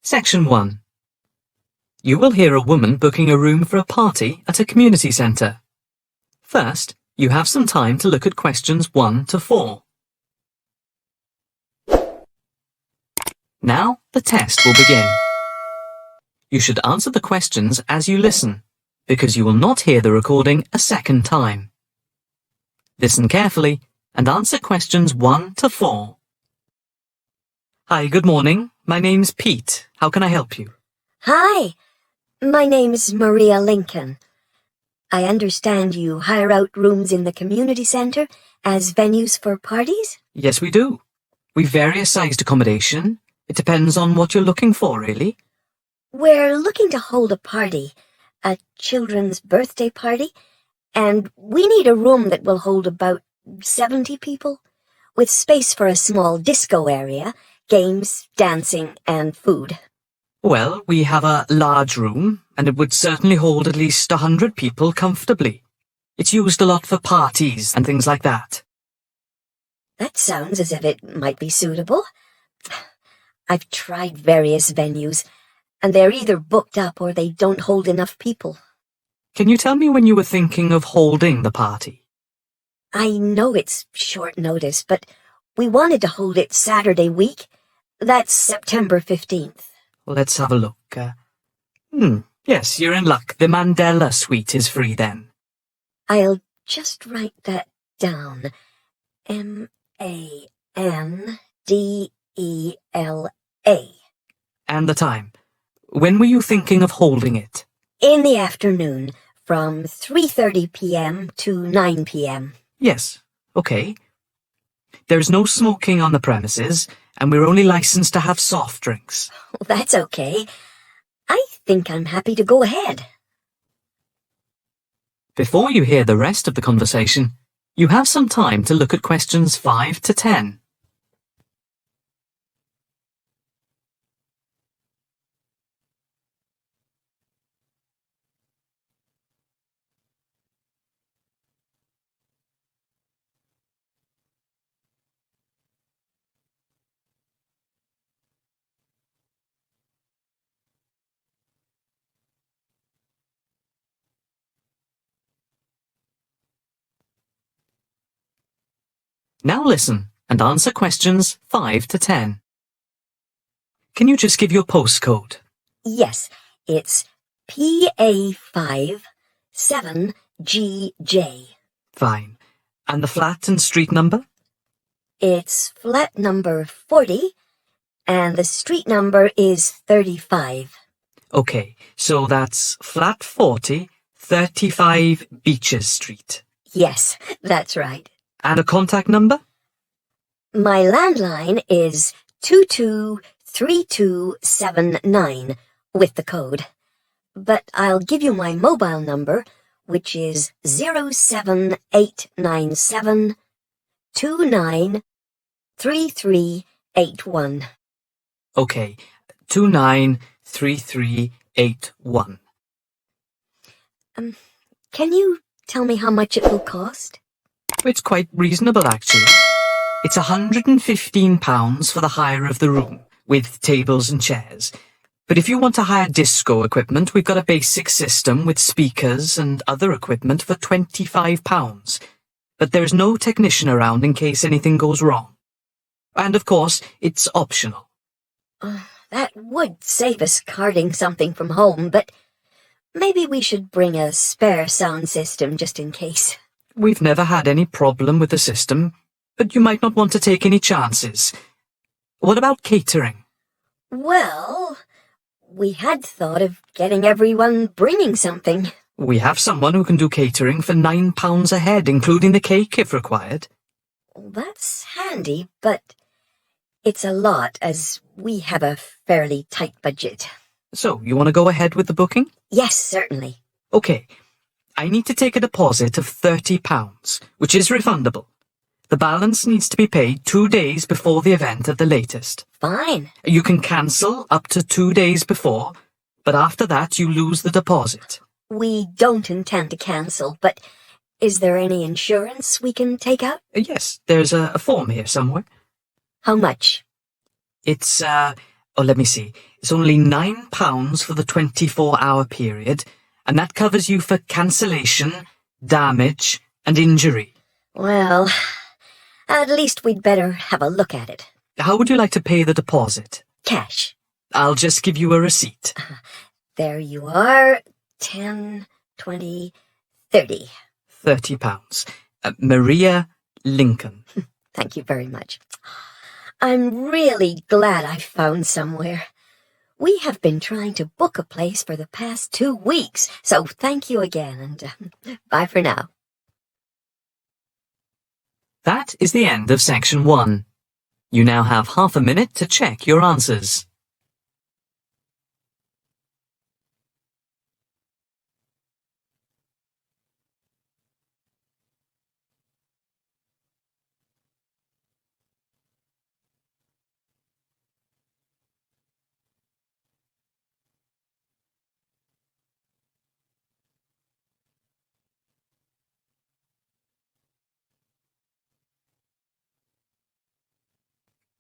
Section 1. You will hear a woman booking a room for a party at a community centre. First, you have some time to look at questions 1 to 4. Now, the test will begin. You should answer the questions as you listen, because you will not hear the recording a second time. Listen carefully and answer questions 1 to 4. Hi, good morning. My name's Pete. How can I help you? Hi, my name's Maria Lincoln. I understand you hire out rooms in the community centre as venues for parties? Yes, we do. We've various sized accommodation. It depends on what you're looking for, really. We're looking to hold a party, a children's birthday party, and we need a room that will hold about 70 people, with space for a small disco area, games, dancing, and food. Well, we have a large room, and it would certainly hold at least 100 people comfortably. It's used a lot for parties and things like that. That sounds as if it might be suitable. I've tried various venues, and they're either booked up or they don't hold enough people. Can you tell me when you were thinking of holding the party? I know it's short notice, but we wanted to hold it Saturday week. That's September 15th. Let's have a look. Yes, you're in luck. The Mandela suite is free then. I'll just write that down. M-A-N-D-E-L-A. And the time. When were you thinking of holding it? In the afternoon, from 3:30 p.m. to 9 p.m. Yes, okay. There's no smoking on the premises, and we're only licensed to have soft drinks. That's okay. I think I'm happy to go ahead. Before you hear the rest of the conversation, you have some time to look at questions 5 to 10. Now listen and answer questions 5 to 10. Can you just give your postcode? Yes, it's PA5 7GJ. Fine. And the flat and street number? It's flat number 40, and the street number is 35. Okay, so that's flat 40, 35 Beaches Street. Yes, that's right. And a contact number? My landline is 223279 with the code. But I'll give you my mobile number, which is 07897 293381. Okay, 293381. Can you tell me how much it will cost? It's quite reasonable, actually. It's £115 for the hire of the room, with tables and chairs. But if you want to hire disco equipment, we've got a basic system with speakers and other equipment for £25. But there's no technician around in case anything goes wrong. And of course, it's optional. That would save us carting something from home, but maybe we should bring a spare sound system just in case. We've never had any problem with the system, but you might not want to take any chances. What about catering? Well, we had thought of getting everyone bringing something. We have someone who can do catering for £9 a head, including the cake if required. That's handy, but it's a lot as we have a fairly tight budget. So, you want to go ahead with the booking? Yes, certainly. Okay. I need to take a deposit of £30, which is refundable. The balance needs to be paid 2 days before the event at the latest. Fine. You can cancel up to 2 days before, but after that you lose the deposit. We don't intend to cancel, but is there any insurance we can take out? Yes, there's a form here somewhere. How much? It's, let me see. It's only £9 for the 24-hour period, and that covers you for cancellation, damage, and injury. Well, at least we'd better have a look at it. How would you like to pay the deposit? Cash. I'll just give you a receipt. There you are. 10, 20, 30. £30. Maria Lincoln. Thank you very much. I'm really glad I found somewhere. We have been trying to book a place for the past 2 weeks, so thank you again, and bye for now. That is the end of section 1. You now have half a minute to check your answers.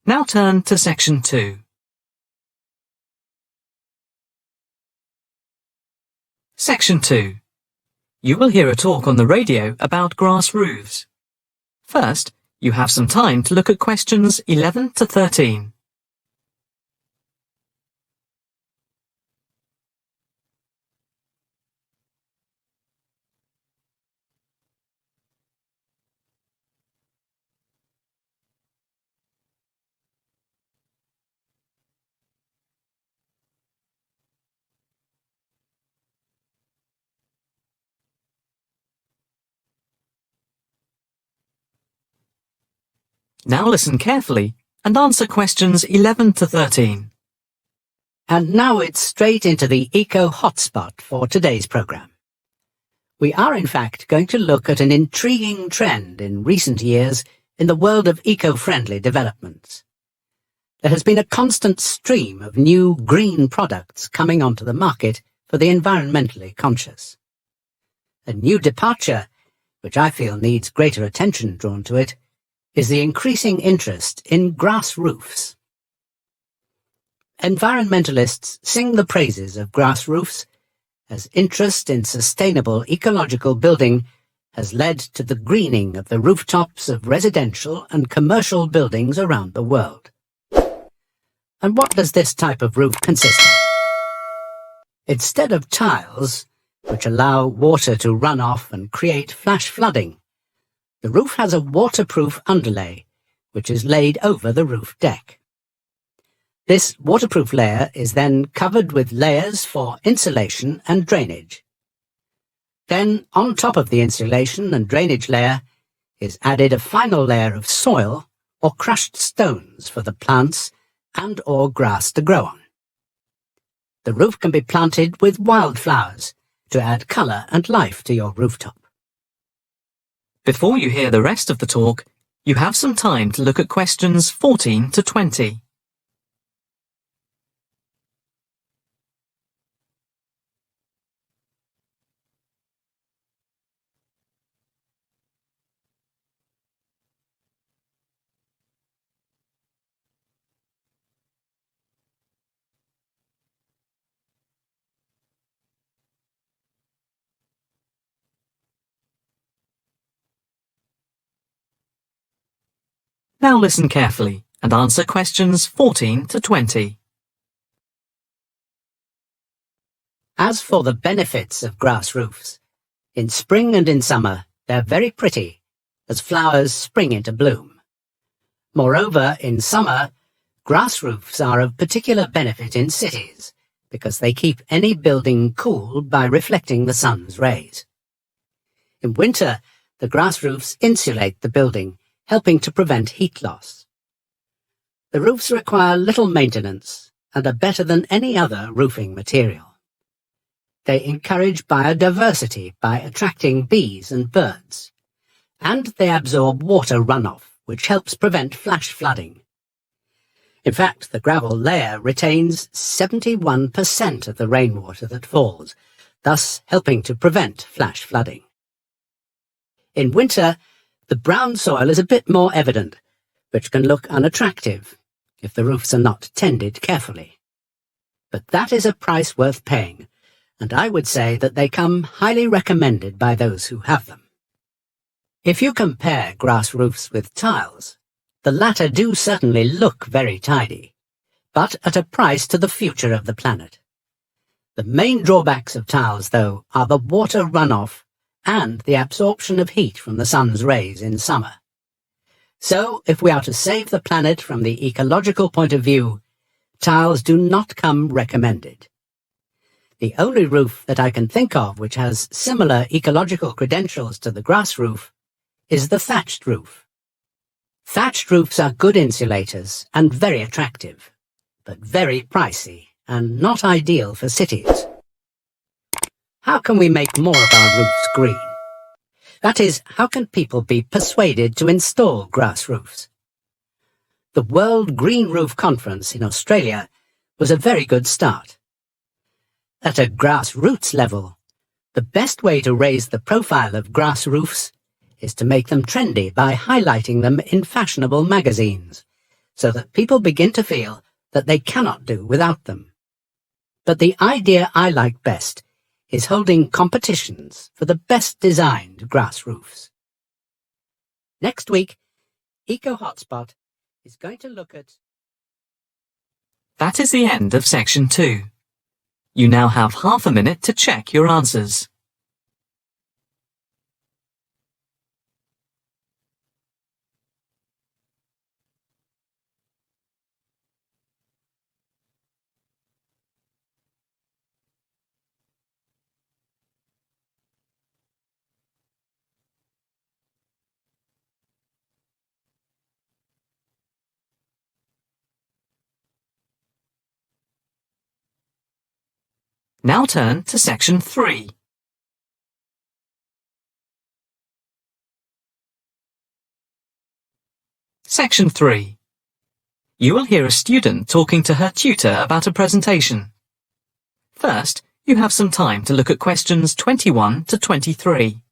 Now turn to section 2. Section 2. You will hear a talk on the radio about grass roofs. First, you have some time to look at questions 11 to 13. Now listen carefully and answer questions 11 to 13. And now it's straight into the eco hotspot for today's programme. We are in fact going to look at an intriguing trend in recent years in the world of eco-friendly developments. There has been a constant stream of new green products coming onto the market for the environmentally conscious. A new departure, which I feel needs greater attention drawn to it, is the increasing interest in grass roofs. Environmentalists sing the praises of grass roofs as interest in sustainable ecological building has led to the greening of the rooftops of residential and commercial buildings around the world. And what does this type of roof consist of? Instead of tiles, which allow water to run off and create flash flooding, the roof has a waterproof underlay, which is laid over the roof deck. This waterproof layer is then covered with layers for insulation and drainage. Then, on top of the insulation and drainage layer, is added a final layer of soil or crushed stones for the plants and/or grass to grow on. The roof can be planted with wildflowers to add colour and life to your rooftop. Before you hear the rest of the talk, you have some time to look at questions 14 to 20. Now listen carefully and answer questions 14 to 20. As for the benefits of grass roofs, in spring and in summer they're very pretty as flowers spring into bloom. Moreover, in summer, grass roofs are of particular benefit in cities because they keep any building cool by reflecting the sun's rays. In winter, the grass roofs insulate the building, helping to prevent heat loss. The roofs require little maintenance and are better than any other roofing material. They encourage biodiversity by attracting bees and birds, and they absorb water runoff, which helps prevent flash flooding. In fact, the gravel layer retains 71% of the rainwater that falls, thus helping to prevent flash flooding. In winter, the brown soil is a bit more evident, which can look unattractive if the roofs are not tended carefully. But that is a price worth paying, and I would say that they come highly recommended by those who have them. If you compare grass roofs with tiles, the latter do certainly look very tidy, but at a price to the future of the planet. The main drawbacks of tiles, though, are the water runoff and the absorption of heat from the sun's rays in summer. So, if we are to save the planet from the ecological point of view, tiles do not come recommended. The only roof that I can think of which has similar ecological credentials to the grass roof is the thatched roof. Thatched roofs are good insulators and very attractive, but very pricey and not ideal for cities. How can we make more of our roofs green? That is, how can people be persuaded to install grass roofs? The World Green Roof Conference in Australia was a very good start. At a grassroots level, the best way to raise the profile of grass roofs is to make them trendy by highlighting them in fashionable magazines, so that people begin to feel that they cannot do without them. But the idea I like best is holding competitions for the best designed grass roofs. Next week, Eco Hotspot is going to look at... That is the end of section 2. You now have half a minute to check your answers. Now turn to section 3. Section 3. You will hear a student talking to her tutor about a presentation. First, you have some time to look at questions 21 to 23.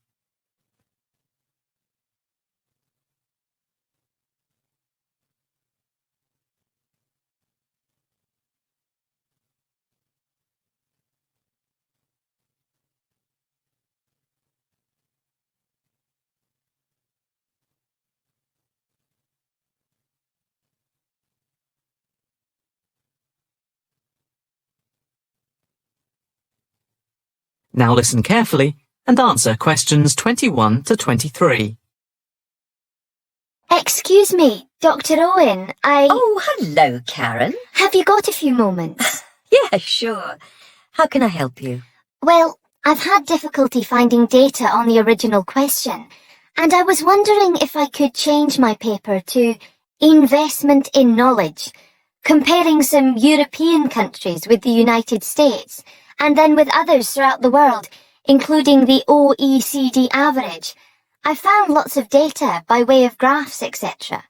Now listen carefully and answer questions 21 to 23. Excuse me, Dr. Owen, Oh, hello, Karen. Have you got a few moments? Yeah, sure. How can I help you? Well, I've had difficulty finding data on the original question, and I was wondering if I could change my paper to Investment in Knowledge, comparing some European countries with the United States, and then with others throughout the world, including the OECD average. I found lots of data by way of graphs, etc.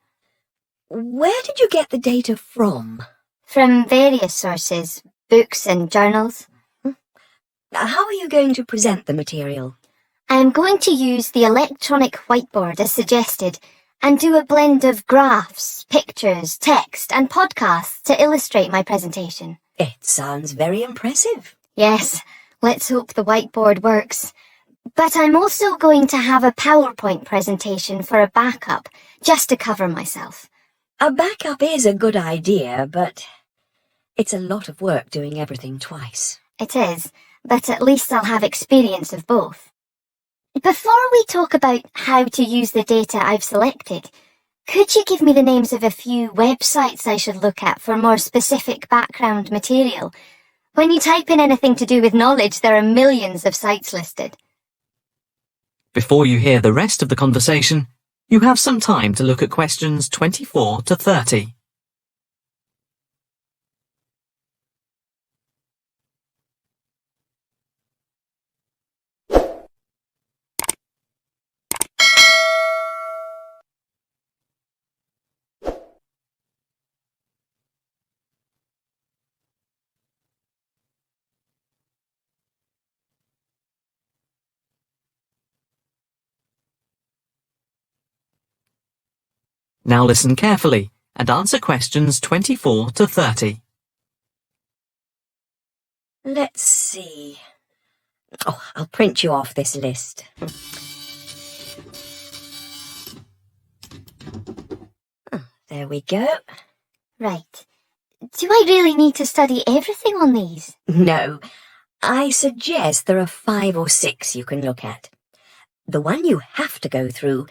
Where did you get the data from? From various sources, books and journals. How are you going to present the material? I am going to use the electronic whiteboard as suggested and do a blend of graphs, pictures, text and podcasts to illustrate my presentation. It sounds very impressive. Yes, let's hope the whiteboard works. But I'm also going to have a PowerPoint presentation for a backup, just to cover myself. A backup is a good idea, but it's a lot of work doing everything twice. It is, but at least I'll have experience of both. Before we talk about how to use the data I've selected, could you give me the names of a few websites I should look at for more specific background material? When you type in anything to do with knowledge, there are millions of sites listed. Before you hear the rest of the conversation, you have some time to look at questions 24 to 30. Now listen carefully and answer questions 24 to 30. Let's see. Oh, I'll print you off this list. Oh, there we go. Right. Do I really need to study everything on these? No, I suggest there are 5 or 6 you can look at. The one you have to go through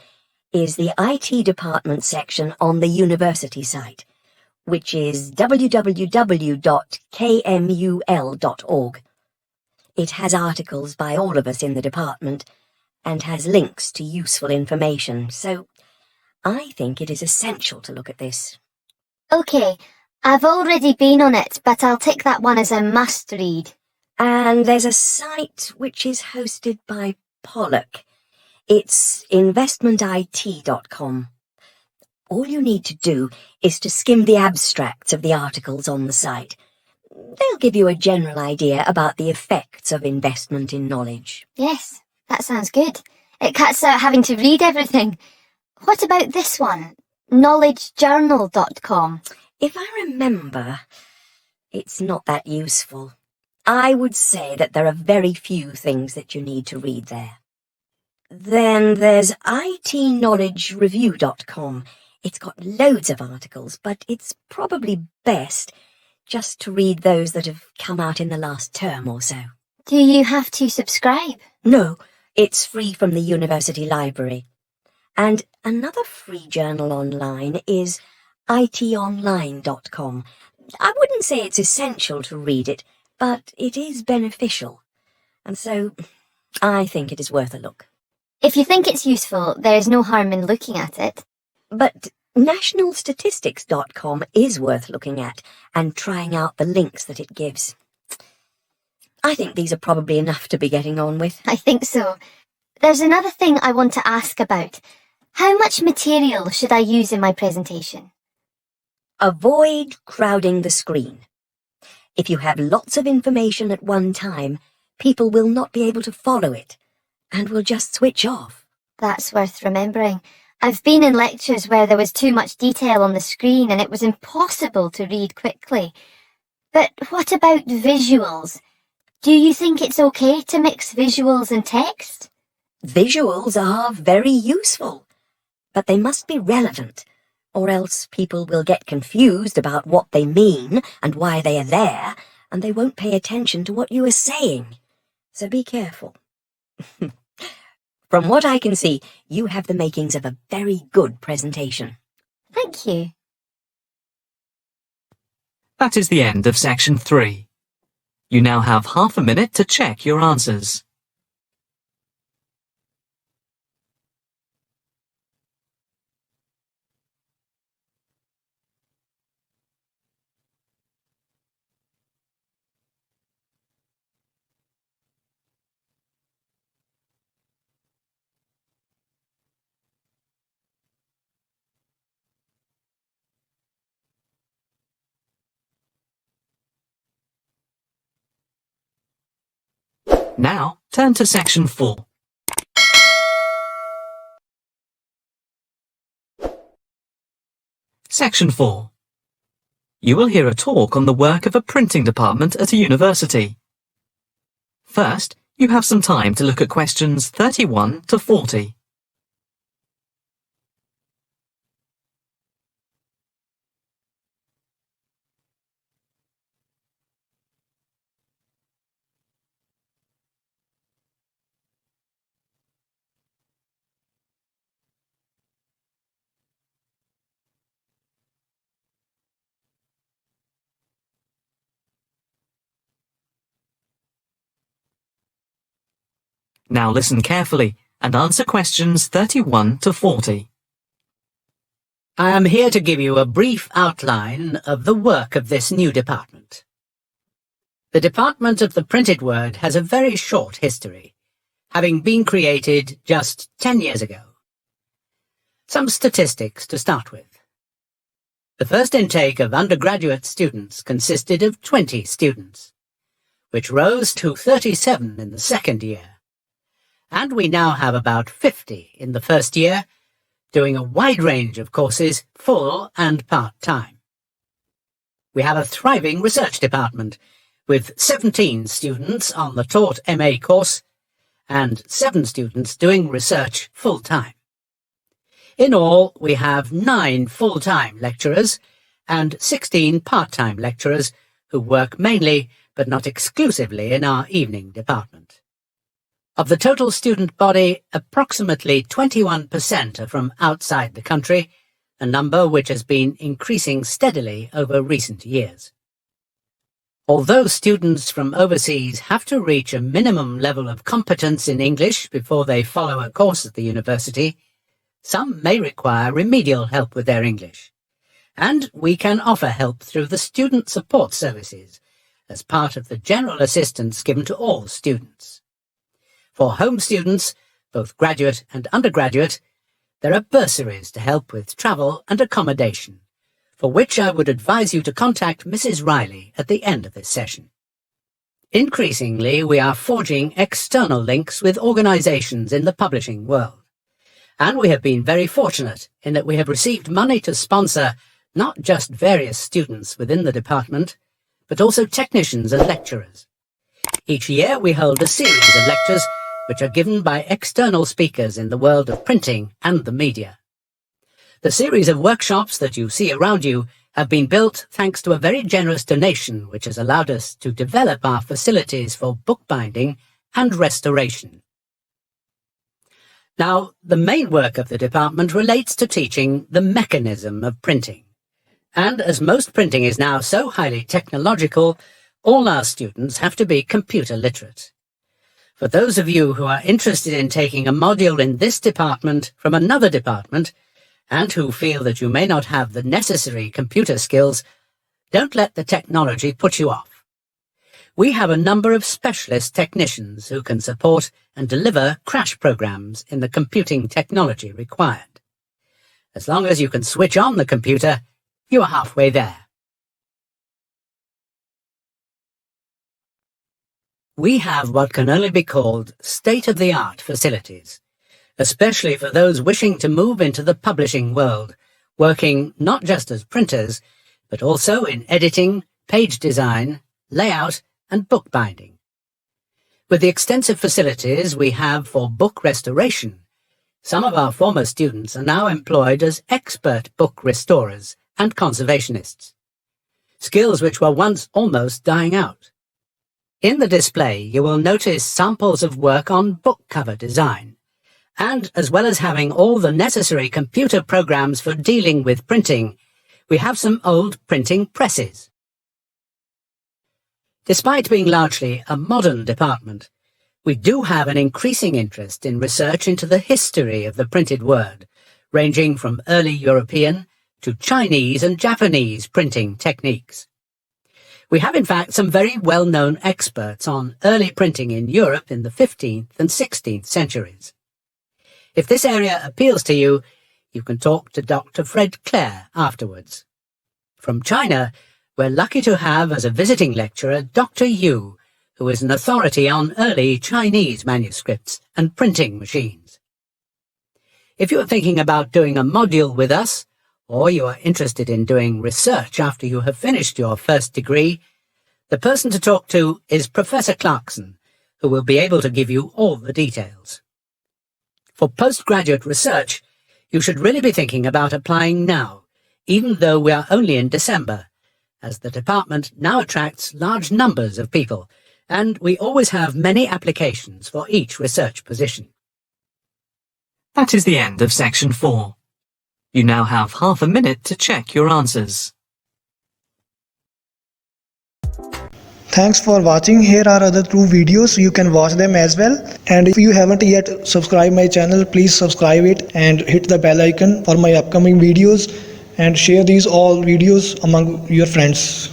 is the IT department section on the university site, which is www.kmul.org. It has articles by all of us in the department and has links to useful information, so I think it is essential to look at this. Okay, I've already been on it, but I'll tick that one as a must-read. And there's a site which is hosted by Pollock. It's investmentit.com. All you need to do is to skim the abstracts of the articles on the site. They'll give you a general idea about the effects of investment in knowledge. Yes, that sounds good. It cuts out having to read everything. What about this one? knowledgejournal.com. If I remember, it's not that useful. I would say that there are very few things that you need to read there. Then there's itknowledgereview.com. It's got loads of articles, but it's probably best just to read those that have come out in the last term or so. Do you have to subscribe? No, it's free from the university library. And another free journal online is itonline.com. I wouldn't say it's essential to read it, but it is beneficial. And so I think it is worth a look. If you think it's useful, there's no harm in looking at it. But nationalstatistics.com is worth looking at and trying out the links that it gives. I think these are probably enough to be getting on with. I think so. There's another thing I want to ask about. How much material should I use in my presentation? Avoid crowding the screen. If you have lots of information at one time, people will not be able to follow it and will just switch off. That's worth remembering. I've been in lectures where there was too much detail on the screen and it was impossible to read quickly. But what about visuals? Do you think it's okay to mix visuals and text? Visuals are very useful, but they must be relevant, or else people will get confused about what they mean and why they are there, and they won't pay attention to what you are saying. So be careful. From what I can see, you have the makings of a very good presentation. Thank you. That is the end of section 3. You now have half a minute to check your answers. Now, turn to section 4. Section 4. You will hear a talk on the work of a printing department at a university. First, you have some time to look at questions 31 to 40. Now listen carefully and answer questions 31 to 40. I am here to give you a brief outline of the work of this new department. The Department of the Printed Word has a very short history, having been created just 10 years ago. Some statistics to start with. The first intake of undergraduate students consisted of 20 students, which rose to 37 in the second year. And we now have about 50 in the first year, doing a wide range of courses, full and part-time. We have a thriving research department, with 17 students on the taught MA course and 7 students doing research full-time. In all, we have 9 full-time lecturers and 16 part-time lecturers who work mainly but not exclusively in our evening department. Of the total student body, approximately 21% are from outside the country, a number which has been increasing steadily over recent years. Although students from overseas have to reach a minimum level of competence in English before they follow a course at the university, some may require remedial help with their English, and we can offer help through the Student Support Services as part of the general assistance given to all students. For home students, both graduate and undergraduate, there are bursaries to help with travel and accommodation, for which I would advise you to contact Mrs. Riley at the end of this session. Increasingly, we are forging external links with organisations in the publishing world, and we have been very fortunate in that we have received money to sponsor not just various students within the department, but also technicians and lecturers. Each year we hold a series of lectures which are given by external speakers in the world of printing and the media. The series of workshops that you see around you have been built thanks to a very generous donation which has allowed us to develop our facilities for bookbinding and restoration. Now, the main work of the department relates to teaching the mechanism of printing. And as most printing is now so highly technological, all our students have to be computer literate. For those of you who are interested in taking a module in this department from another department, and who feel that you may not have the necessary computer skills, don't let the technology put you off. We have a number of specialist technicians who can support and deliver crash programs in the computing technology required. As long as you can switch on the computer, you are halfway there. We have what can only be called state-of-the-art facilities, especially for those wishing to move into the publishing world, working not just as printers, but also in editing, page design, layout, and bookbinding. With the extensive facilities we have for book restoration, some of our former students are now employed as expert book restorers and conservationists, skills which were once almost dying out. In the display, you will notice samples of work on book cover design, and as well as having all the necessary computer programs for dealing with printing, we have some old printing presses. Despite being largely a modern department, we do have an increasing interest in research into the history of the printed word, ranging from early European to Chinese and Japanese printing techniques. We have in fact some very well-known experts on early printing in Europe in the 15th and 16th centuries. If this area appeals to you, you can talk to Dr. Fred Clare afterwards. From China, we're lucky to have as a visiting lecturer Dr. Yu, who is an authority on early Chinese manuscripts and printing machines. If you are thinking about doing a module with us, or you are interested in doing research after you have finished your first degree, the person to talk to is Professor Clarkson, who will be able to give you all the details. For postgraduate research, you should really be thinking about applying now, even though we are only in December, as the department now attracts large numbers of people, and we always have many applications for each research position. That is the end of section 4. You now have half a minute to check your answers. Thanks for watching. Here are other 2 videos. You can watch them as well. And if you haven't yet subscribed my channel, please subscribe it and hit the bell icon for my upcoming videos, and share these all videos among your friends.